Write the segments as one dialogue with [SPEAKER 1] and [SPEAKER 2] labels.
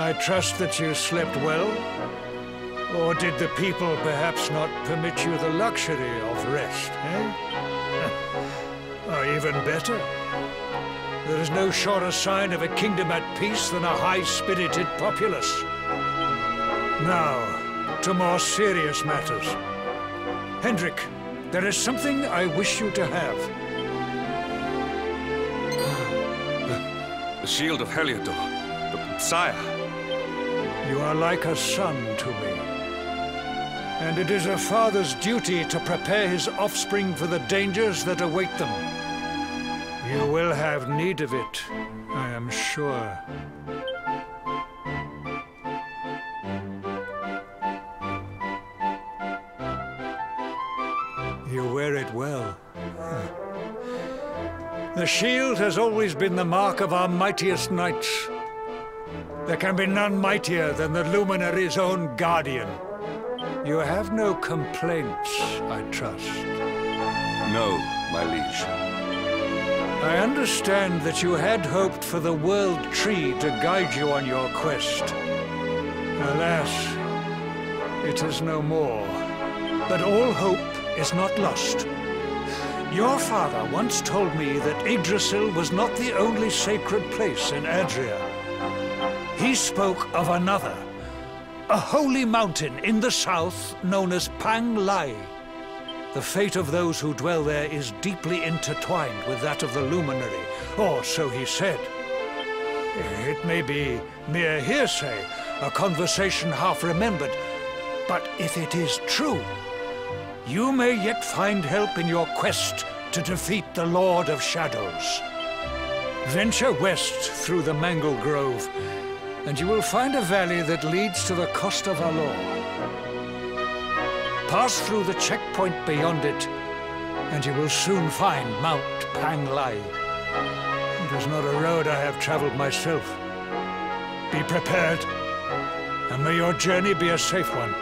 [SPEAKER 1] I trust that you slept well. Or did the people perhaps not permit you the luxury of rest, eh? Or even better, there is no surer sign of a kingdom at peace than a high-spirited populace. Now, to more serious matters. Hendrik, there is something I wish you to have.
[SPEAKER 2] The shield of Heliodor. Sire.
[SPEAKER 1] You are like a son to me. And it is a father's duty to prepare his offspring for the dangers that await them. You will have need of it, I am sure. You wear it well. The shield has always been the mark of our mightiest knights. There can be none mightier than the Luminary's own guardian. You have no complaints, I trust.
[SPEAKER 2] No, my liege.
[SPEAKER 1] I understand that you had hoped for the World Tree to guide you on your quest. Alas, it is no more. But all hope is not lost. Your father once told me that Yggdrasil was not the only sacred place in Erdrea. He spoke of another, a holy mountain in the south known as Pang Lai. The fate of those who dwell there is deeply intertwined with that of the Luminary, or so he said. It may be mere hearsay, a conversation half remembered, but if it is true, you may yet find help in your quest to defeat the Lord of Shadows. Venture west through the Mangle Grove, and you will find a valley that leads to the Coast of Alor. Pass through the checkpoint beyond it, and you will soon find Mount Pang Lai. It is not a road I have traveled myself. Be prepared, and may your journey be a safe one.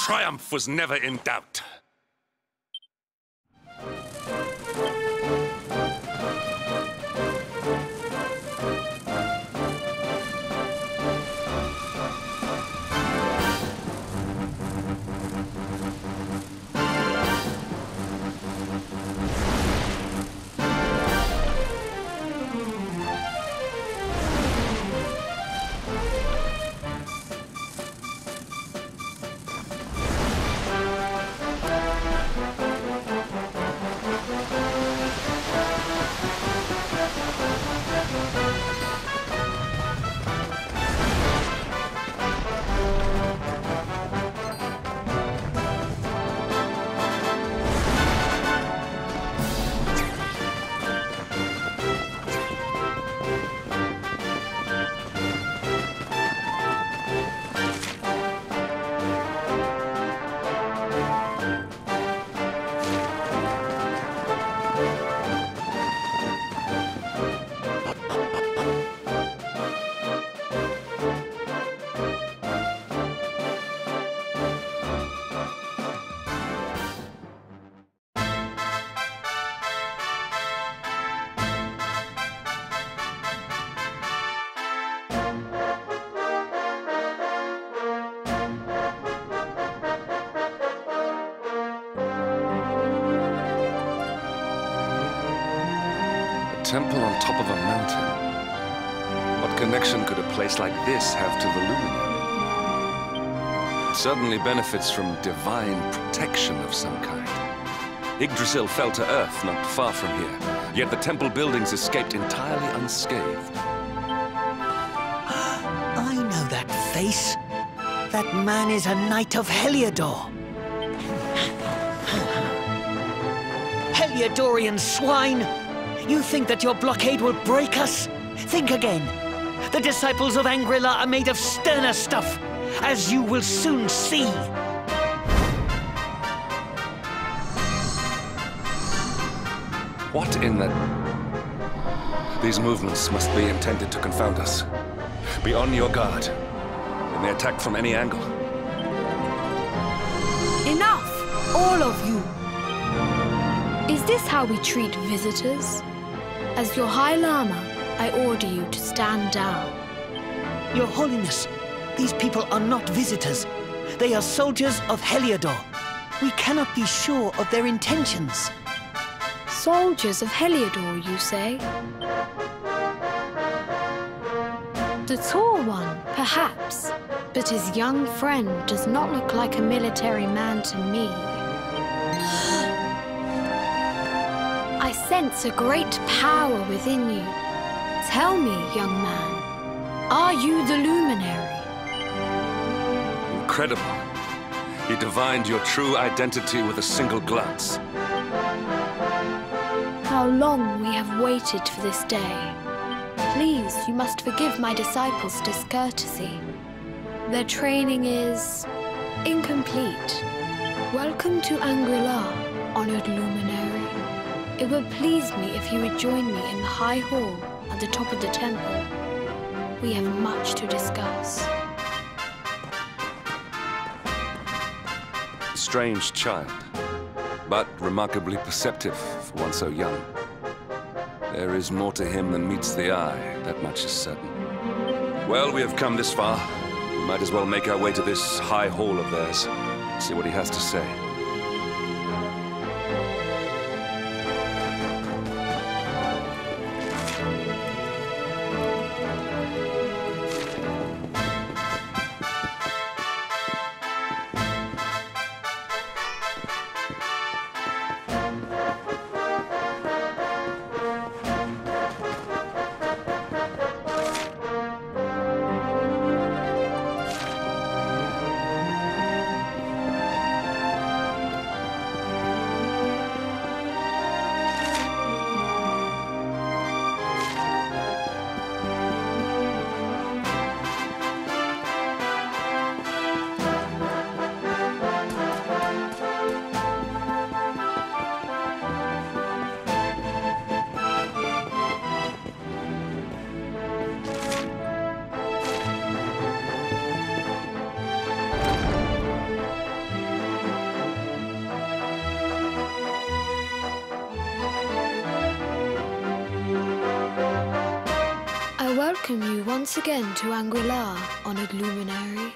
[SPEAKER 2] Triumph was never in doubt.
[SPEAKER 3] Temple on top of a mountain. What connection could a place like this have to Volumnia? It certainly benefits from divine protection of some kind. Yggdrasil fell to earth not far from here, yet the temple buildings escaped entirely unscathed.
[SPEAKER 4] face? That man is a knight of Heliodor. Heliodorian swine! You think that your blockade will break us? Think again. The disciples of Angrila are made of sterner stuff, as you will soon see.
[SPEAKER 3] What in the... These movements must be intended to confound us. Be on your guard. They may attack from any angle.
[SPEAKER 5] Enough! All of you! Is this how we treat visitors? As your High Lama, I order you to stand down.
[SPEAKER 4] Your Holiness, these people are not visitors. They are soldiers of Heliodor. We cannot be sure of their intentions.
[SPEAKER 5] Soldiers of Heliodor, you say? The tall one, perhaps, but his young friend does not look like a military man to me. I sense a great power within you. Tell me, young man, are you the luminary?
[SPEAKER 3] Incredible. You divined your true identity with a single glance.
[SPEAKER 5] How long we have waited for this day. Please, you must forgive my disciples' discourtesy. Their training is incomplete. Welcome to Angrila, honored luminary. It would please me if you would join me in the high hall at the top of the temple. We have much to discuss.
[SPEAKER 3] Strange child, but remarkably perceptive for one so young. There is more to him than meets the eye, that much is certain. Well, we have come this far. We might as well make our way to this high hall of theirs, see what he has to say.
[SPEAKER 5] Welcome you once again to Angrila, honored luminary.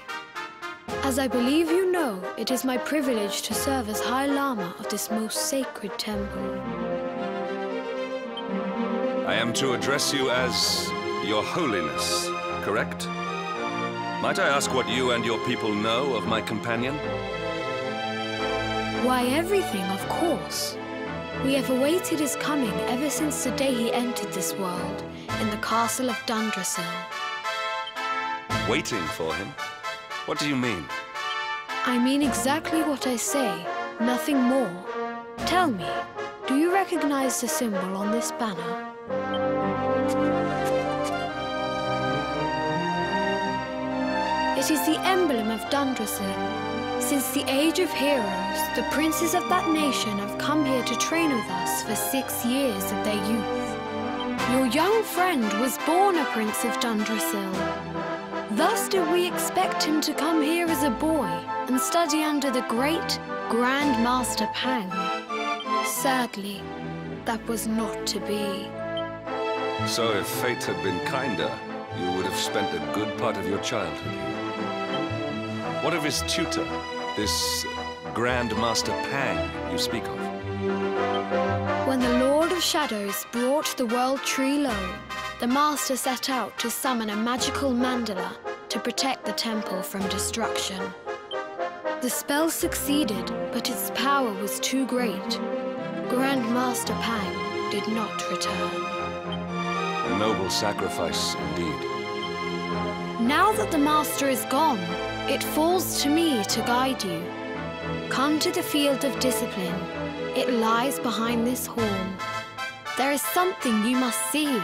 [SPEAKER 5] As I believe you know, it is my privilege to serve as High Lama of this most sacred temple.
[SPEAKER 3] I am to address you as Your Holiness, correct? Might I ask what you and your people know of my companion?
[SPEAKER 5] Why, everything, of course. We have awaited his coming ever since the day he entered this world, in the castle of Dundrasil.
[SPEAKER 3] Waiting for him? What do you mean?
[SPEAKER 5] I mean exactly what I say, nothing more. Tell me, do you recognize the symbol on this banner? It is the emblem of Dundrasil. Since the age of heroes, the princes of that nation have come here to train with us for 6 years of their youth. Your young friend was born a prince of Dundrasil. Thus did we expect him to come here as a boy and study under the great Grand Master Pang. Sadly, that was not to be.
[SPEAKER 3] So if fate had been kinder, you would have spent a good part of your childhood here. What of his tutor, this Grand Master Pang you speak of?
[SPEAKER 5] When the Lord of Shadows brought the world tree low, the Master set out to summon a magical mandala to protect the temple from destruction. The spell succeeded, but its power was too great. Grand Master Pang did not return.
[SPEAKER 3] A noble sacrifice indeed.
[SPEAKER 5] Now now that the Master is gone, it falls to me to guide you. Come to the field of discipline. It lies behind this hall. There is something you must see.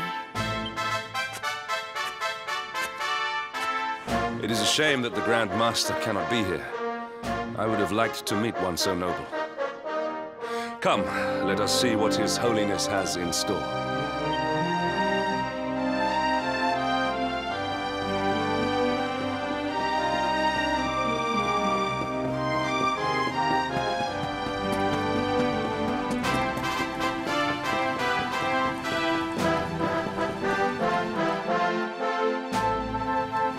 [SPEAKER 3] It is a shame that the Grand Master cannot be here. I would have liked to meet one so noble. Come, let us see what His Holiness has in store.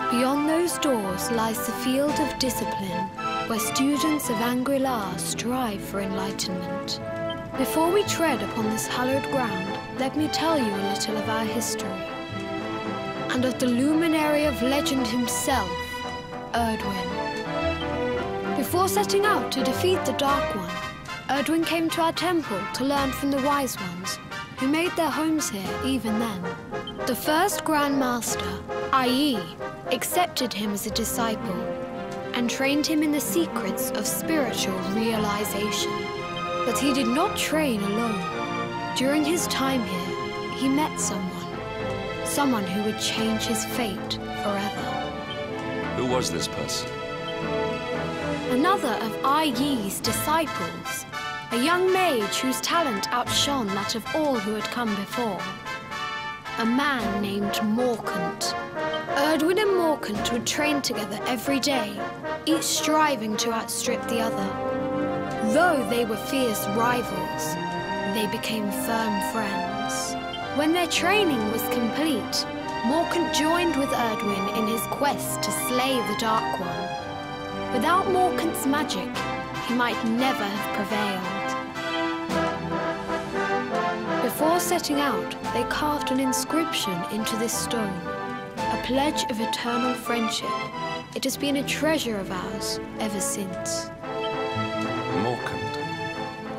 [SPEAKER 5] Beyond those doors lies the field of discipline, where students of Angri-La strive for enlightenment. Before we tread upon this hallowed ground, let me tell you a little of our history, and of the luminary of legend himself, Erdwin. Before setting out to defeat the Dark One, Erdwin came to our temple to learn from the Wise Ones, who made their homes here even then. The first Grand Master, i.e., accepted him as a disciple and trained him in the secrets of spiritual realization. But he did not train alone. During his time here, he met someone who would change his fate forever.
[SPEAKER 3] Who was this person?
[SPEAKER 5] Another of Yi-Yi's disciples, a young mage whose talent outshone that of all who had come before. A man named Morkant. Erdwin and Morkant would train together every day, each striving to outstrip the other. Though they were fierce rivals, they became firm friends. When their training was complete, Morkant joined with Erdwin in his quest to slay the Dark One. Without Morkant's magic, he might never have prevailed. Before setting out, they carved an inscription into this stone, a pledge of eternal friendship. It has been a treasure of ours ever since.
[SPEAKER 3] Morkant.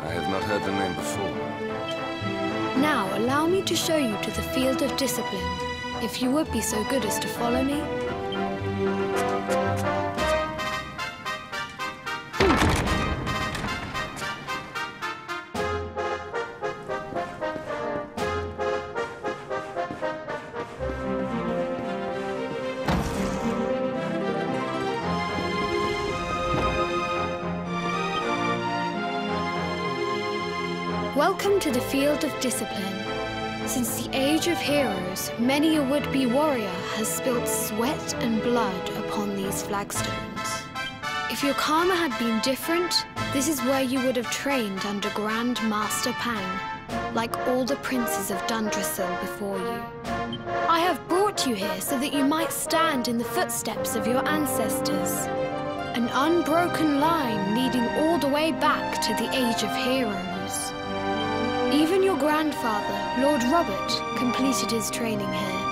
[SPEAKER 3] I have not heard the name before.
[SPEAKER 5] Now, allow me to show you to the field of discipline, if you would be so good as to follow me. Welcome to the field of discipline. Since the age of heroes, many a would-be warrior has spilt sweat and blood upon these flagstones. If your karma had been different, this is where you would have trained under Grand Master Pang, like all the princes of Dundrasil before you. I have brought you here so that you might stand in the footsteps of your ancestors. An unbroken line leading all the way back to the age of heroes. Even your grandfather, Lord Robert, completed his training here.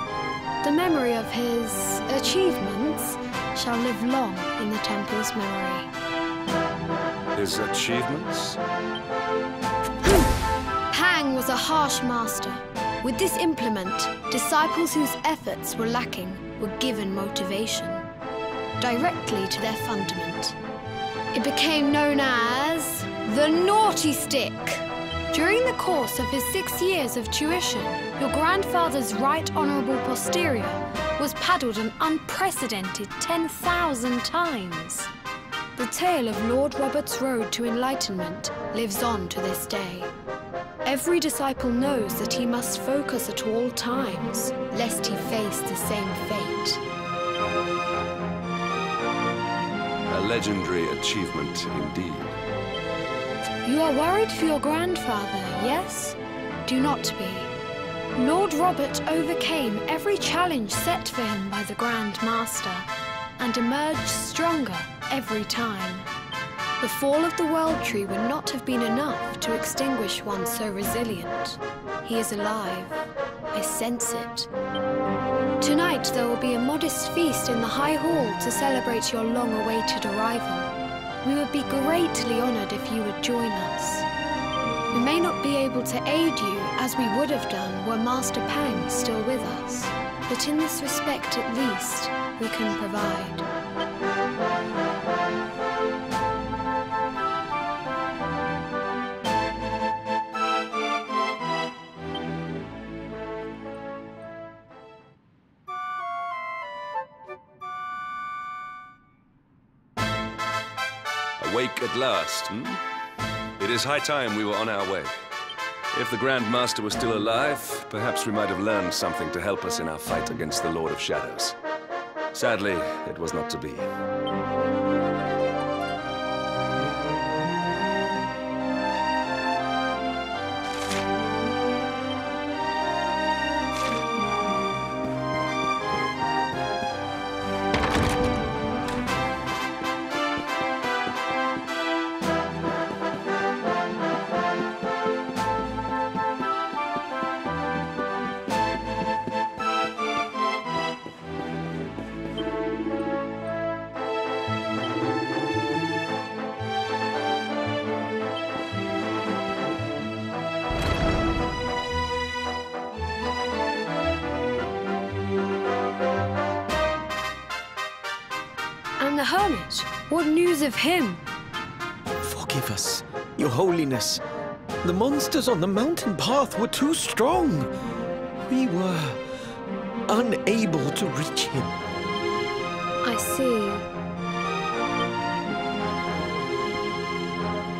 [SPEAKER 5] The memory of his achievements shall live long in the temple's memory.
[SPEAKER 3] His achievements?
[SPEAKER 5] Pang was a harsh master. With this implement, disciples whose efforts were lacking were given motivation, directly to their fundament. It became known as the Naughty Stick. During the course of his 6 years of tuition, your grandfather's right honourable posterior was paddled an unprecedented 10,000 times. The tale of Lord Robert's road to enlightenment lives on to this day. Every disciple knows that he must focus at all times, lest he face the same fate.
[SPEAKER 3] A legendary achievement indeed.
[SPEAKER 5] You are worried for your grandfather, yes? Do not be. Lord Robert overcame every challenge set for him by the Grand Master and emerged stronger every time. The fall of the World Tree would not have been enough to extinguish one so resilient. He is alive. I sense it. Tonight there will be a modest feast in the High Hall to celebrate your long-awaited arrival. We would be greatly honored if you would join us. We may not be able to aid you as we would have done were Master Pang still with us, but in this respect at least, we can provide.
[SPEAKER 3] Awake at last, hmm? It is high time we were on our way. If the Grand Master was still alive, perhaps we might have learned something to help us in our fight against the Lord of Shadows. Sadly, it was not to be.
[SPEAKER 5] And the hermit? What news of him?
[SPEAKER 4] Forgive us, Your Holiness. The monsters on the mountain path were too strong. We were unable to reach him.
[SPEAKER 5] I see.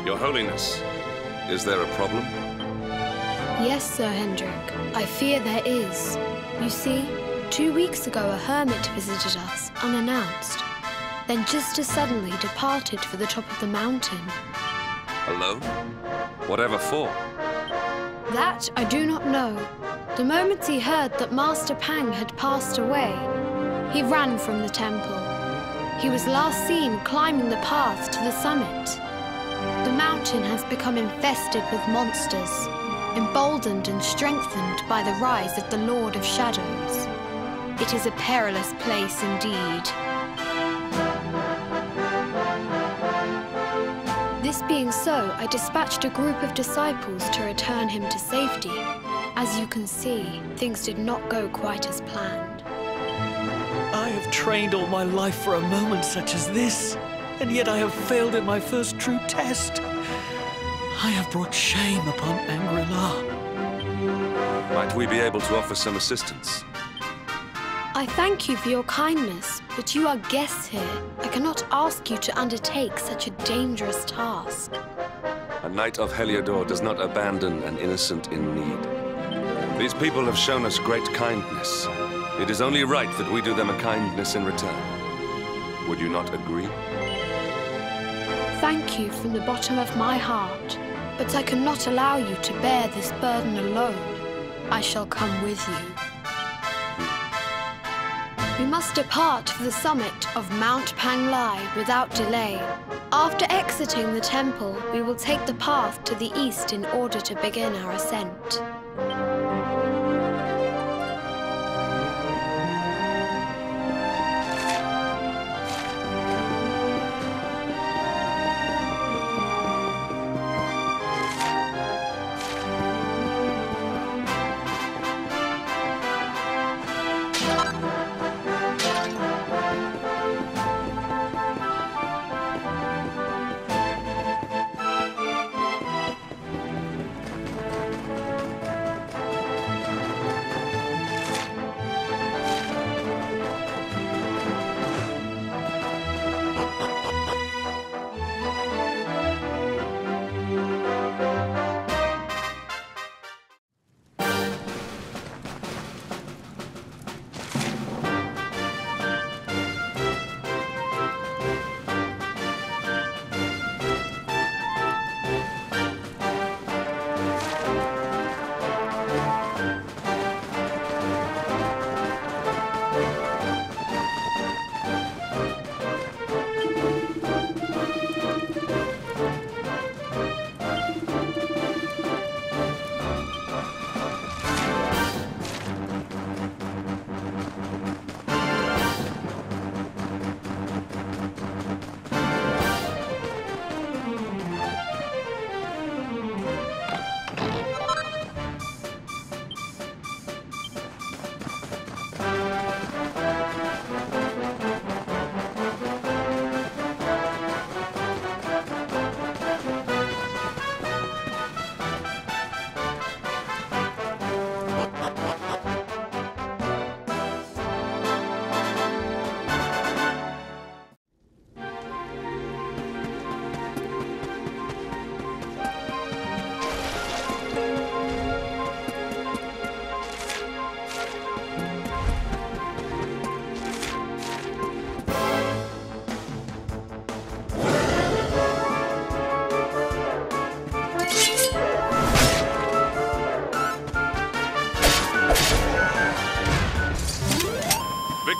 [SPEAKER 3] Your Holiness, is there a problem?
[SPEAKER 5] Yes, Sir Hendrik. I fear there is. You see, 2 weeks ago a hermit visited us, unannounced. Then just as suddenly departed for the top of the mountain.
[SPEAKER 3] Alone? Whatever for?
[SPEAKER 5] That I do not know. The moment he heard that Master Pang had passed away, he ran from the temple. He was last seen climbing the path to the summit. The mountain has become infested with monsters, emboldened and strengthened by the rise of the Lord of Shadows. It is a perilous place indeed. This being so, I dispatched a group of disciples to return him to safety. As you can see, things did not go quite as planned.
[SPEAKER 4] I have trained all my life for a moment such as this, and yet I have failed in my first true test. I have brought shame upon Erdrea.
[SPEAKER 3] Might we be able to offer some assistance?
[SPEAKER 5] I thank you for your kindness, but you are guests here. I cannot ask you to undertake such a dangerous task.
[SPEAKER 3] A knight of Heliodor does not abandon an innocent in need. These people have shown us great kindness. It is only right that we do them a kindness in return. Would you not agree?
[SPEAKER 5] Thank you from the bottom of my heart, but I cannot allow you to bear this burden alone. I shall come with you. We must depart for the summit of Mount Panglai without delay. After exiting the temple, we will take the path to the east in order to begin our ascent.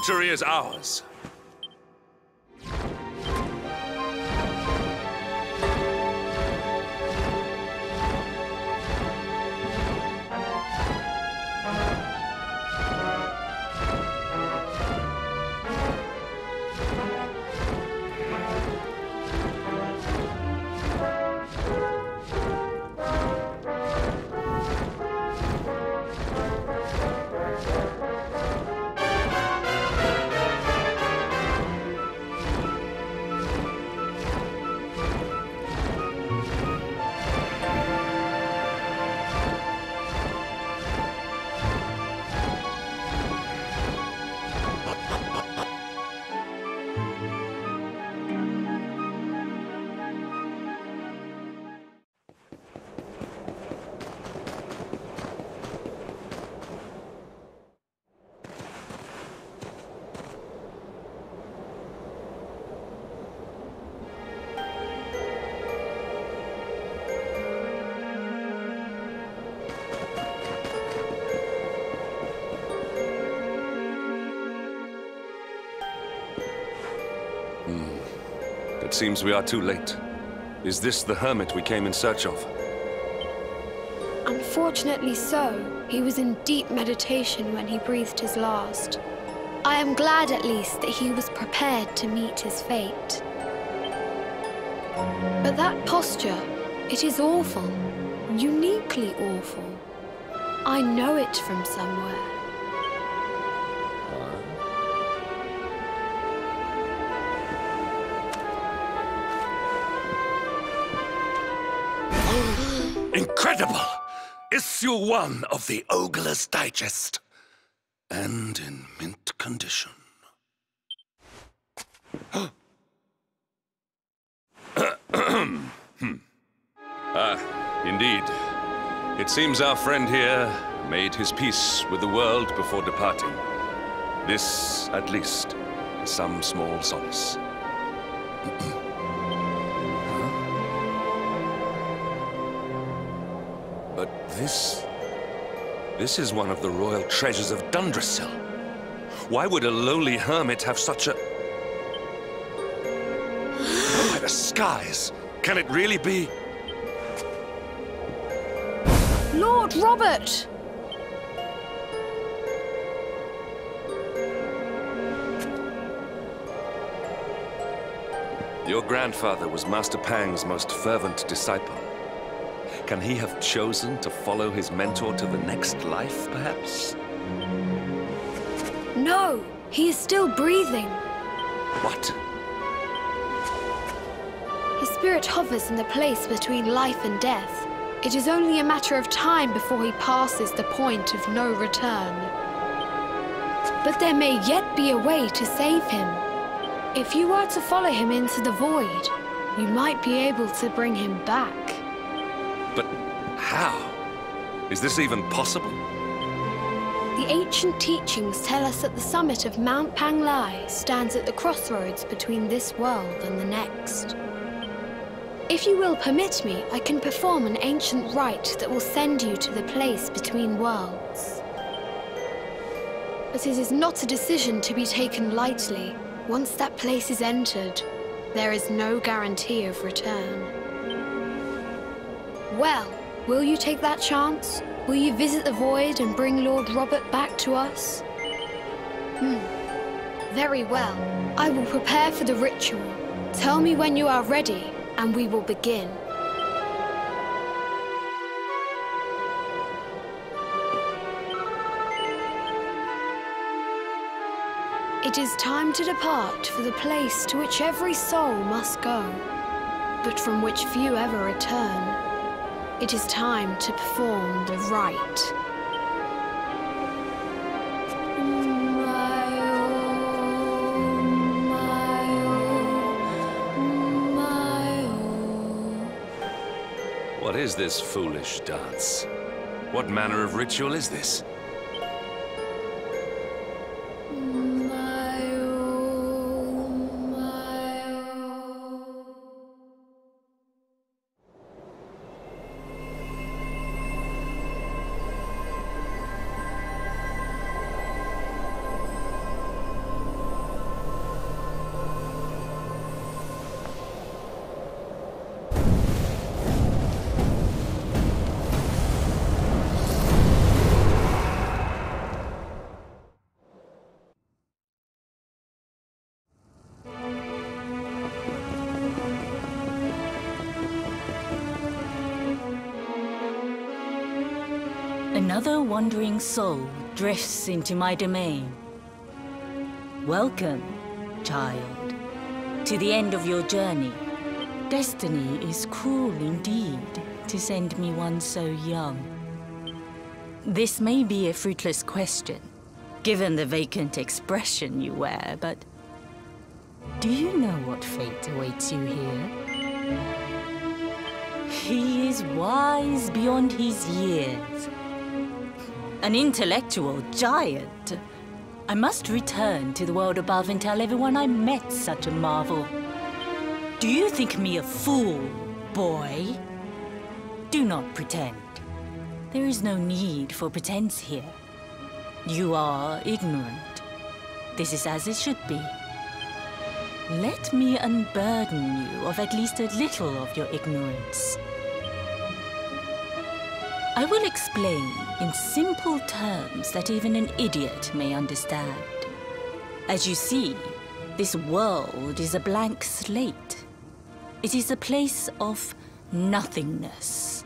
[SPEAKER 3] victory is ours. It seems we are too late. Is this the hermit we came in search of?
[SPEAKER 5] Unfortunately so. He was in deep meditation when he breathed his last. I am glad at least that he was prepared to meet his fate. But that posture, it is awful. Uniquely awful. I know it from somewhere.
[SPEAKER 3] Incredible! Issue 1 of the Ogre's Digest. And in mint condition. Indeed. It seems our friend here made his peace with the world before departing. This, at least, is some small solace. But this is one of the royal treasures of Dundrasil. Why would a lowly hermit have such a... Oh, by the skies! Can it really be?
[SPEAKER 5] Lord Robert!
[SPEAKER 3] Your grandfather was Master Pang's most fervent disciple. Can he have chosen to follow his mentor to the next life, perhaps?
[SPEAKER 5] No, he is still breathing.
[SPEAKER 3] What?
[SPEAKER 5] His spirit hovers in the place between life and death. It is only a matter of time before he passes the point of no return. But there may yet be a way to save him. If you were to follow him into the void, you might be able to bring him back.
[SPEAKER 3] But how? Is this even possible?
[SPEAKER 5] The ancient teachings tell us that the summit of Mount Panglai stands at the crossroads between this world and the next. If you will permit me, I can perform an ancient rite that will send you to the place between worlds. But it is not a decision to be taken lightly. Once that place is entered, there is no guarantee of return. Well, will you take that chance? Will you visit the void and bring Lord Robert back to us? Very well. I will prepare for the ritual. Tell me when you are ready, and we will begin. It is time to depart for the place to which every soul must go, but from which few ever return. It is time to perform the rite.
[SPEAKER 3] What is this foolish dance? What manner of ritual is this?
[SPEAKER 6] Another wandering soul drifts into my domain. Welcome, child, to the end of your journey. Destiny is cruel indeed to send me one so young. This may be a fruitless question, given the vacant expression you wear, but do you know what fate awaits you here? He is wise beyond his years. An intellectual giant. I must return to the world above and tell everyone I met such a marvel. Do you think me a fool, boy? Do not pretend. There is no need for pretense here. You are ignorant. This is as it should be. Let me unburden you of at least a little of your ignorance. I will explain in simple terms that even an idiot may understand. As you see, this world is a blank slate. It is a place of nothingness.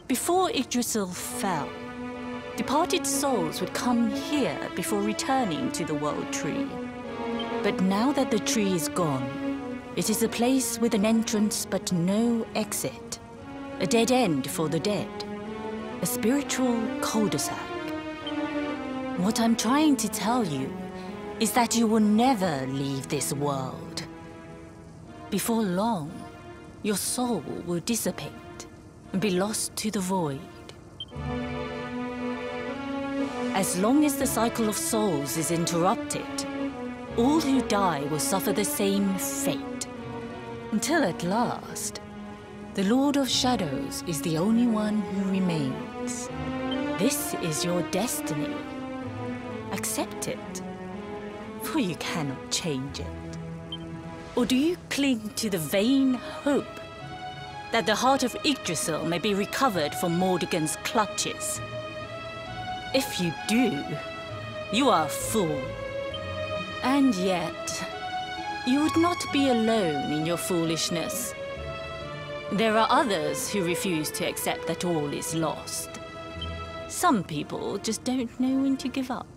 [SPEAKER 6] Before Yggdrasil fell, departed souls would come here before returning to the World Tree. But now that the tree is gone, it is a place with an entrance but no exit. A dead end for the dead. A spiritual cul-de-sac. What I'm trying to tell you is that you will never leave this world. Before long, your soul will dissipate and be lost to the void. As long as the cycle of souls is interrupted, all who die will suffer the same fate. Until at last, the Lord of Shadows is the only one who remains. This is your destiny. Accept it, for you cannot change it. Or do you cling to the vain hope that the heart of Yggdrasil may be recovered from Mordegon's clutches? If you do, you are a fool. And yet, you would not be alone in your foolishness. There are others who refuse to accept that all is lost. Some people just don't know when to give up.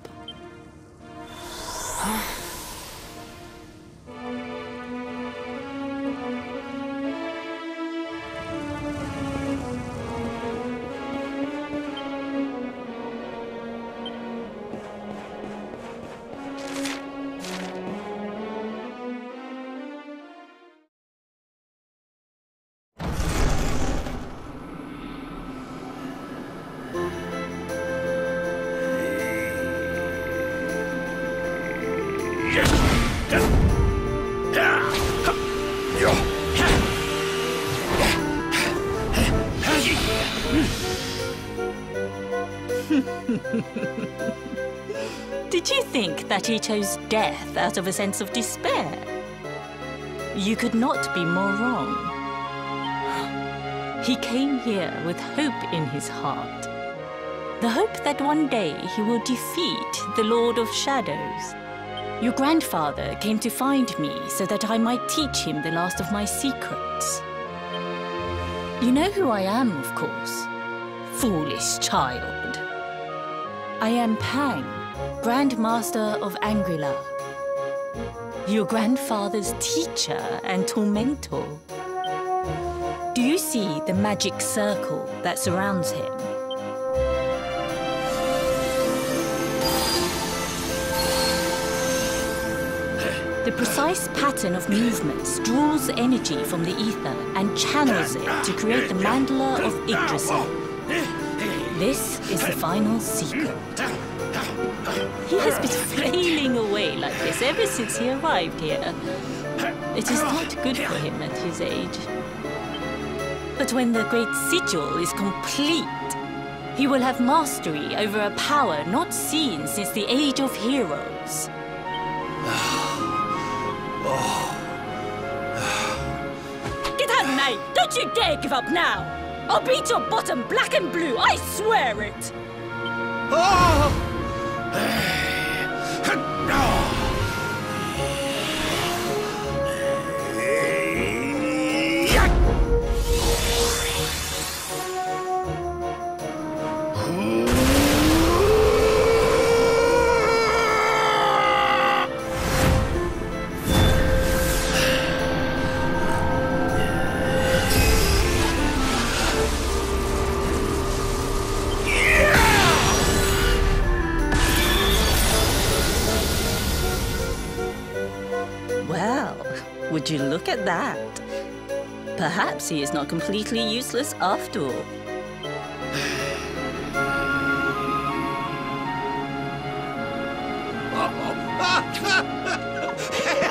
[SPEAKER 6] Did you think that he chose death out of a sense of despair? You could not be more wrong. He came here with hope in his heart. The hope that one day he will defeat the Lord of Shadows. Your grandfather came to find me so that I might teach him the last of my secrets. You know who I am, of course. Foolish child. I am Pang, Grand Master of Angrila. Your grandfather's teacher and tormentor. Do you see the magic circle that surrounds him? The precise pattern of movements draws energy from the ether and channels it to create the mandala of Yggdrasil. This is the final secret. He has been flailing away like this ever since he arrived here. It is not good for him at his age. But when the great sigil is complete, he will have mastery over a power not seen since the Age of Heroes. Get out, mate! Don't you dare give up now! I'll beat your bottom black and blue, I swear it! Well, would you look at that? Perhaps he is not completely useless after all.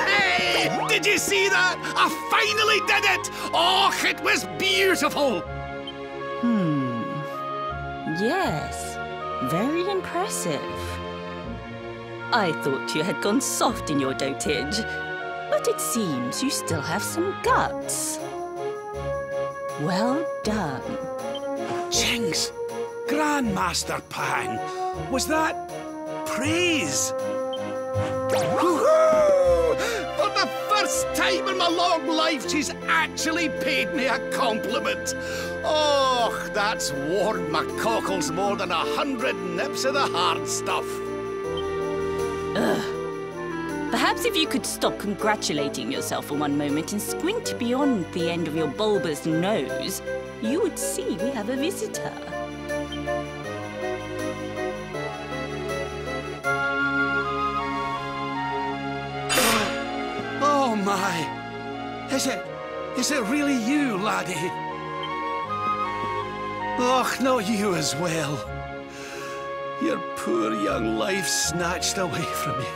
[SPEAKER 7] Hey! Did you see that? I finally did it! Oh, it was beautiful!
[SPEAKER 6] Yes, very impressive. I thought you had gone soft in your dotage, but it seems you still have some guts. Well done.
[SPEAKER 7] Jinx! Grandmaster Pang! Was that praise? Woohoo! For the first time in my long life, she's actually paid me a compliment. Oh, that's warmed my cockles more than 100 nips of the hard stuff.
[SPEAKER 6] Perhaps if you could stop congratulating yourself for one moment and squint beyond the end of your bulbous nose, you would see we have a visitor.
[SPEAKER 7] Oh my! Is it really you, laddie? Och, not you as well. Your poor young life snatched away from you.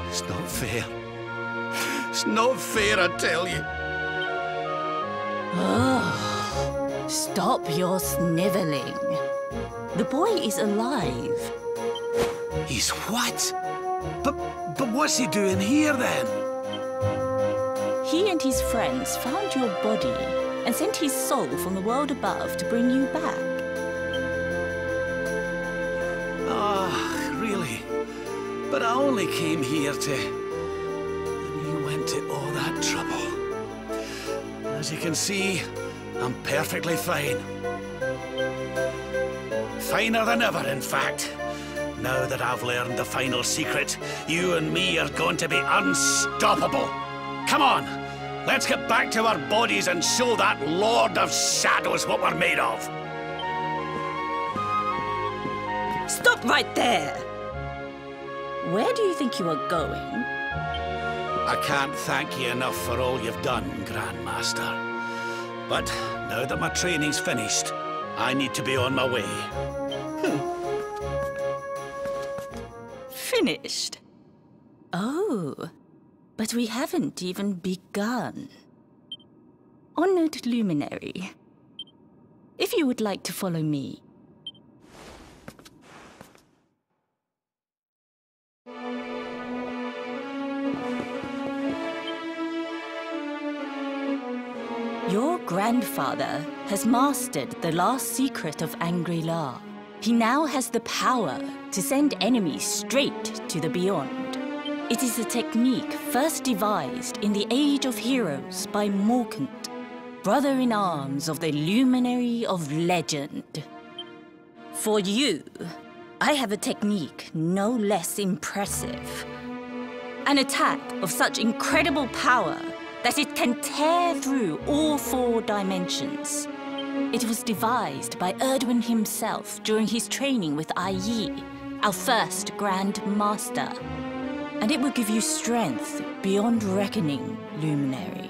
[SPEAKER 7] It's not fair. It's not fair, I tell you.
[SPEAKER 6] Oh, stop your sniveling. The boy is alive.
[SPEAKER 7] He's what? But what's he doing here then?
[SPEAKER 6] He and his friends found your body and sent his soul from the world above to bring you back.
[SPEAKER 7] Ah, really? But I only came here to... And you went to all that trouble. As you can see, I'm perfectly fine. Finer than ever, in fact. Now that I've learned the final secret, you and me are going to be unstoppable. Come on, let's get back to our bodies and show that Lord of Shadows what we're made of.
[SPEAKER 6] Stop right there! Where do you think you are going?
[SPEAKER 7] I can't thank you enough for all you've done, Grandmaster. But now that my training's finished, I need to be on my way.
[SPEAKER 6] Finished? Oh, but we haven't even begun. Honored luminary, if you would like to follow me. Your grandfather has mastered the last secret of Erdrea. He now has the power to send enemies straight to the beyond. It is a technique first devised in the Age of Heroes by Morkant, brother-in-arms of the Luminary of Legend. For you, I have a technique no less impressive. An attack of such incredible power that it can tear through all 4 dimensions. It was devised by Erdrea himself during his training with Yi, our first Grand Master. And it will give you strength beyond reckoning, Luminary.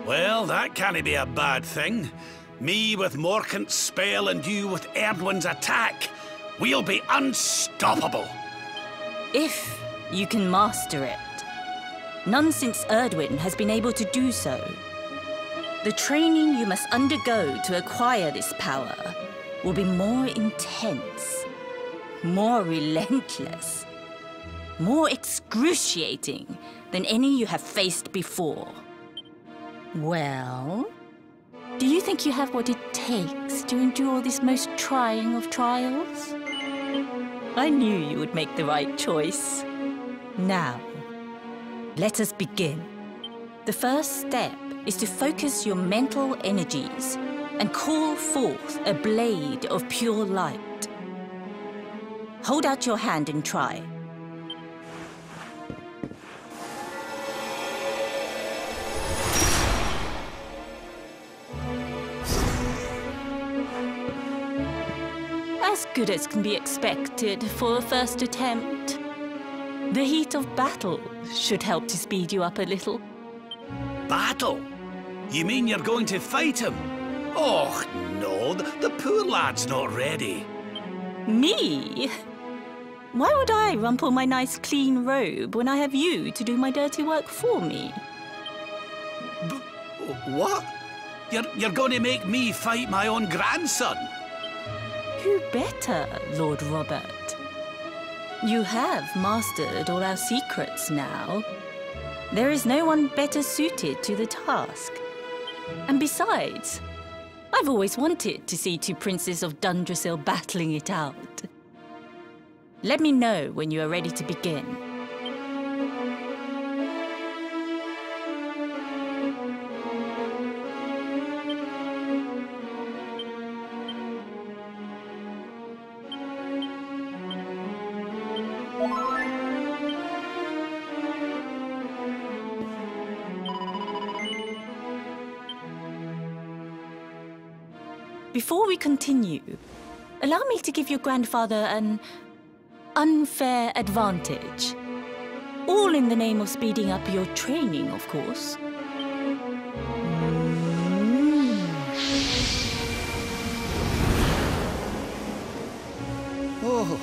[SPEAKER 7] Well, that can't be a bad thing. Me with Morkant's spell and you with Erdrea's attack. We'll be unstoppable.
[SPEAKER 6] If you can master it. None since Erdrea has been able to do so. The training you must undergo to acquire this power will be more intense, more relentless, more excruciating than any you have faced before. Well, do you think you have what it takes to endure this most trying of trials? I knew you would make the right choice. Now, let us begin. The first step is to focus your mental energies and call forth a blade of pure light. Hold out your hand and try. As good as can be expected for a first attempt. The heat of battle should help to speed you up a little.
[SPEAKER 7] Battle? You mean you're going to fight him? Oh, no, the poor lad's not ready.
[SPEAKER 6] Me? Why would I rumple my nice clean robe when I have you to do my dirty work for me?
[SPEAKER 7] What? You're going to make me fight my own grandson?
[SPEAKER 6] Who better, Lord Robert? You have mastered all our secrets now. There is no one better suited to the task. And besides, I've always wanted to see two princes of Dundrasil battling it out. Let me know when you are ready to begin. Before we continue, allow me to give your grandfather an unfair advantage. All in the name of speeding up your training, of course.
[SPEAKER 7] Oh.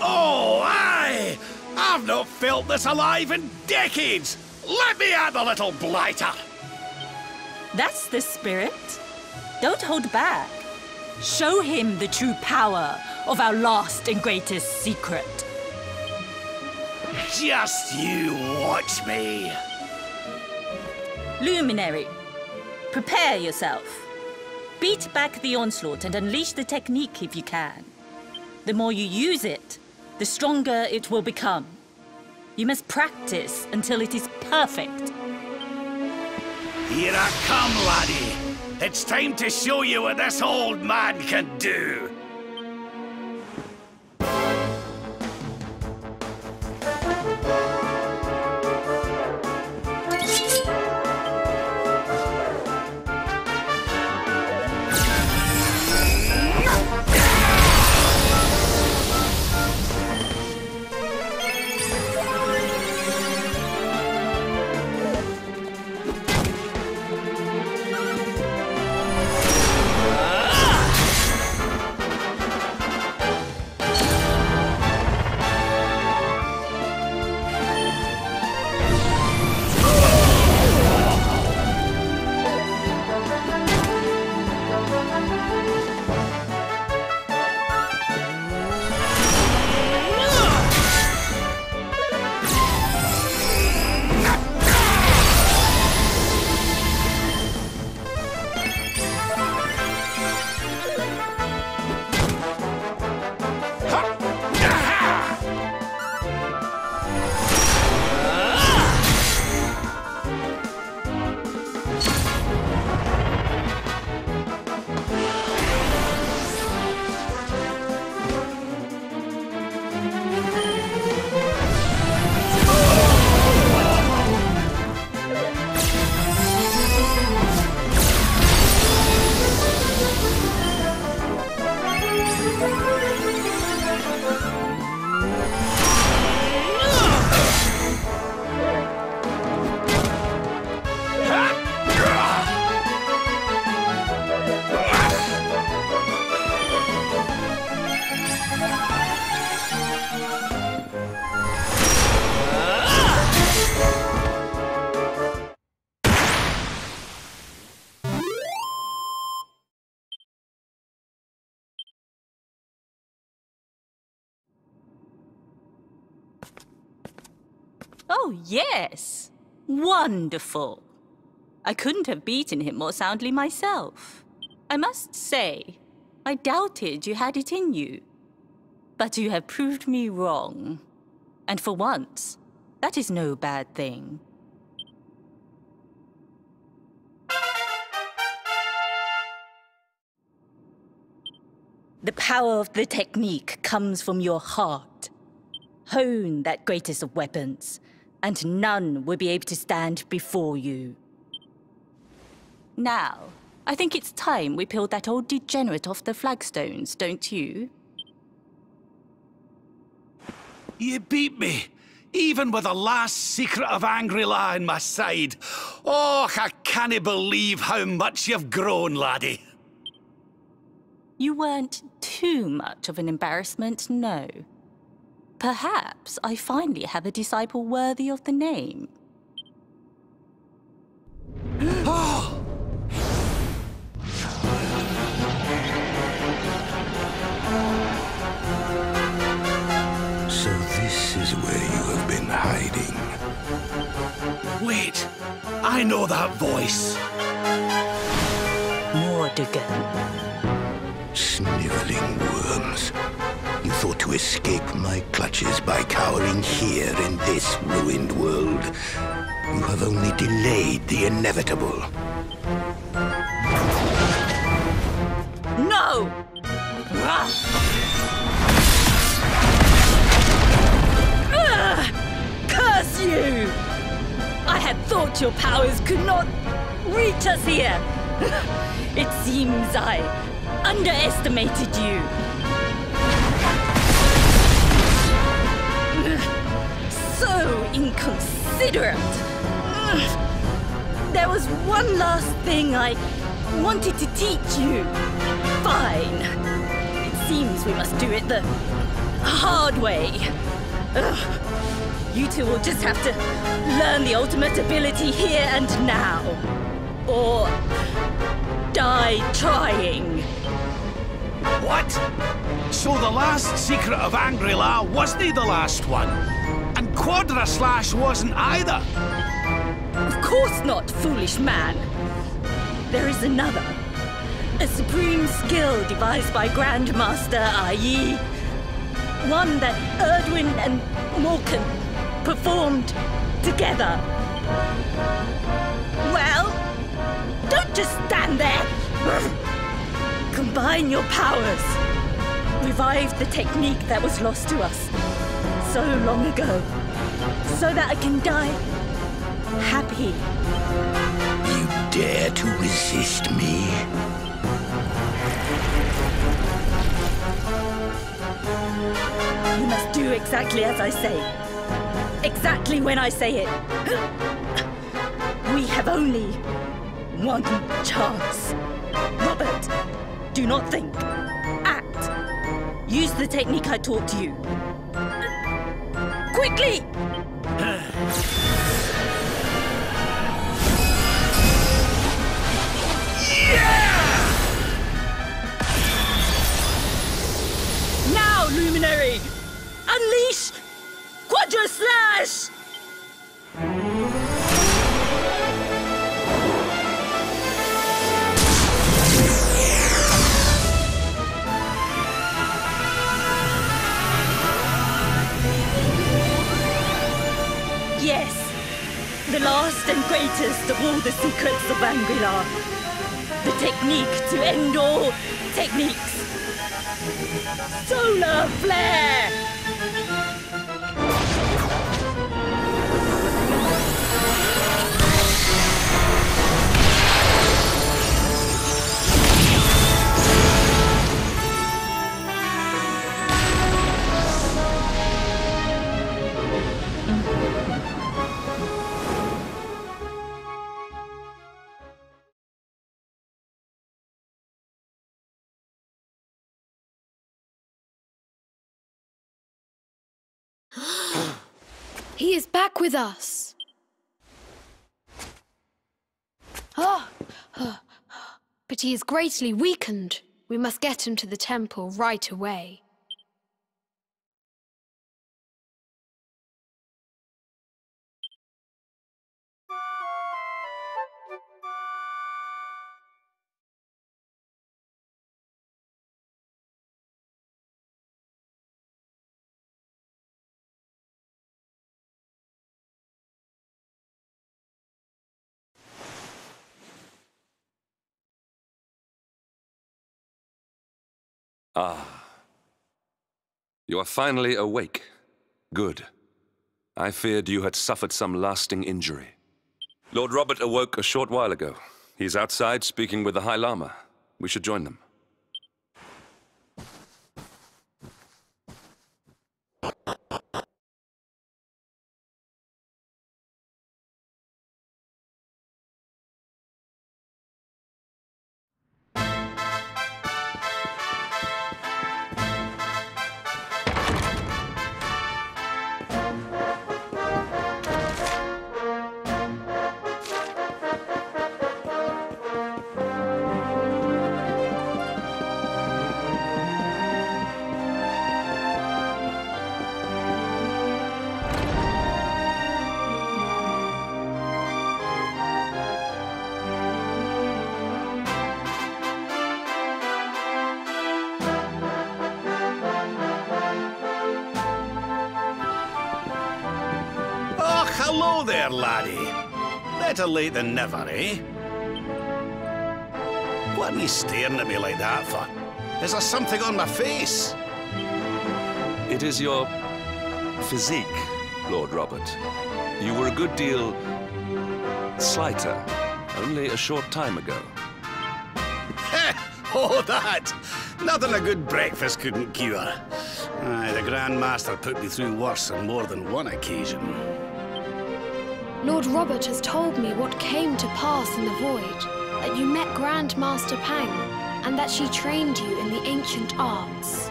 [SPEAKER 7] Oh, aye! I've not felt this alive in decades! Let me at the little blighter!
[SPEAKER 6] That's the spirit. Don't hold back. Show him the true power of our last and greatest secret.
[SPEAKER 7] Just you watch me.
[SPEAKER 6] Luminary, prepare yourself. Beat back the onslaught and unleash the technique if you can. The more you use it, the stronger it will become. You must practice until it is perfect.
[SPEAKER 7] Here I come, laddie. It's time to show you what this old man can do.
[SPEAKER 6] Oh, yes. Wonderful. I couldn't have beaten him more soundly myself. I must say, I doubted you had it in you. But you have proved me wrong. And for once, that is no bad thing. The power of the technique comes from your heart. Hone that greatest of weapons, and none will be able to stand before you. Now, I think it's time we peeled that old degenerate off the flagstones, don't you?
[SPEAKER 7] You beat me, even with the last secret of Angry-La in my side. Oh, I can't believe how much you've grown, laddie.
[SPEAKER 6] You weren't too much of an embarrassment, no. Perhaps I finally have a disciple worthy of the name.
[SPEAKER 7] Oh!
[SPEAKER 8] So this is where you have been hiding.
[SPEAKER 7] Wait, I know that voice.
[SPEAKER 6] Mordegon.
[SPEAKER 8] Sniveling worms. You thought to escape my clutches by cowering here in this ruined world. You have only delayed the inevitable.
[SPEAKER 6] No! Curse you! I had thought your powers could not reach us here. It seems I underestimated you. So inconsiderate. There was one last thing I wanted to teach you. Fine. It seems we must do it the hard way. You two will just have to learn the ultimate ability here and now. Or die trying.
[SPEAKER 7] What? So the last secret of Angry-La wasn't the last one? And Quadra Slash wasn't either?
[SPEAKER 6] Of course not, foolish man. There is another. A supreme skill devised by Grandmaster, i.e. one that Erdwin and Morkan performed together. Well, don't just stand there. Combine your powers. Revive the technique that was lost to us so long ago, so that I can die happy.
[SPEAKER 8] You dare to resist me?
[SPEAKER 6] You must do exactly as I say. Exactly when I say it. We have only one chance. Robert, do not think. Act. Use the technique I taught you. Quickly! Now, Luminary! Unleash Quadra Slash! Yes, the last and greatest of all the secrets of Angry-La. The technique to end all techniques. Solar Flare!
[SPEAKER 5] He is back with us. But he is greatly weakened. We must get him to the temple right away.
[SPEAKER 3] Ah. You are finally awake. Good. I feared you had suffered some lasting injury. Lord Robert awoke a short while ago. He's outside speaking with the High Lama. We should join them.
[SPEAKER 7] Hello there, laddie. Better late than never, eh? What are you staring at me like that for? Is there something on my face?
[SPEAKER 3] It is your physique, Lord Robert. You were a good deal slighter only a short time ago.
[SPEAKER 7] Oh, that! Nothing a good breakfast couldn't cure. Aye, the Grand Master put me through worse on more than one occasion.
[SPEAKER 5] Lord Robert has told me what came to pass in the void, that you met Grand Master Pang, and that she trained you in the ancient arts.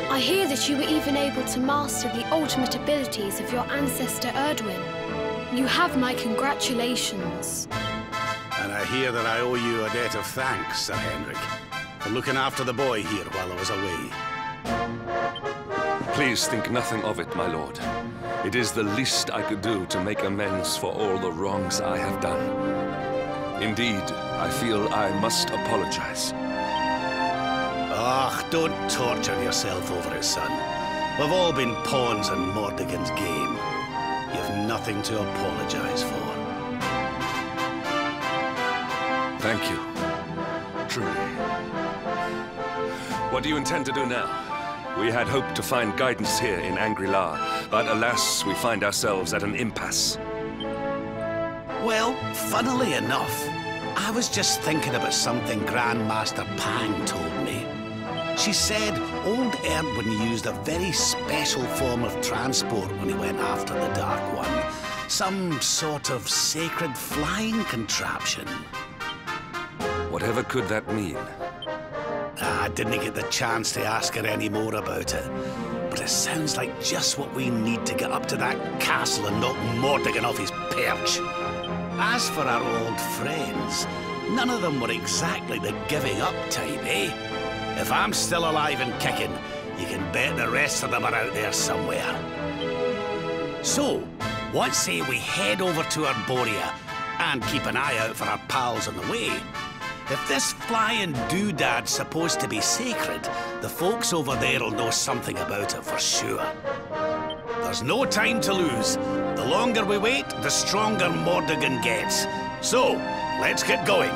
[SPEAKER 5] I hear that you were even able to master the ultimate abilities of your ancestor Erdrea. You have my congratulations.
[SPEAKER 7] And I hear that I owe you a debt of thanks, Sir Henrik, for looking after the boy here while I was away.
[SPEAKER 3] Please think nothing of it, my lord. It is the least I could do to make amends for all the wrongs I have done. Indeed, I feel I must apologize.
[SPEAKER 7] Ah, don't torture yourself over it, son. We've all been pawns in Mordegon's game. You've nothing to apologize for.
[SPEAKER 3] Thank you. Truly. What do you intend to do now? We had hoped to find guidance here in Angri-La, but alas, we find ourselves at an impasse.
[SPEAKER 7] Well, funnily enough, I was just thinking about something Grandmaster Pang told me. She said old Erdwin used a very special form of transport when he went after the Dark One. Some sort of sacred flying contraption.
[SPEAKER 3] Whatever could that mean?
[SPEAKER 7] I didn't get the chance to ask her any more about it. But it sounds like just what we need to get up to that castle and knock Mordegon off his perch. As for our old friends, none of them were exactly the giving up type, eh? If I'm still alive and kicking, you can bet the rest of them are out there somewhere. So, what say we head over to Erdrea and keep an eye out for our pals on the way? If this flying doodad's supposed to be sacred, the folks over there will know something about it for sure. There's no time to lose. The longer we wait, the stronger Mordegon gets. So, let's get going.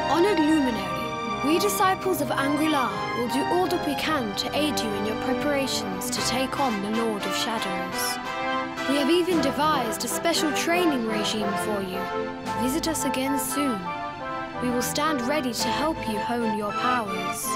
[SPEAKER 5] Honored Luminary, we disciples of Angri-La will do all that we can to aid you in your preparations to take on the Lord of Shadows. We have even devised a special training regime for you. Visit us again soon. We will stand ready to help you hone your powers.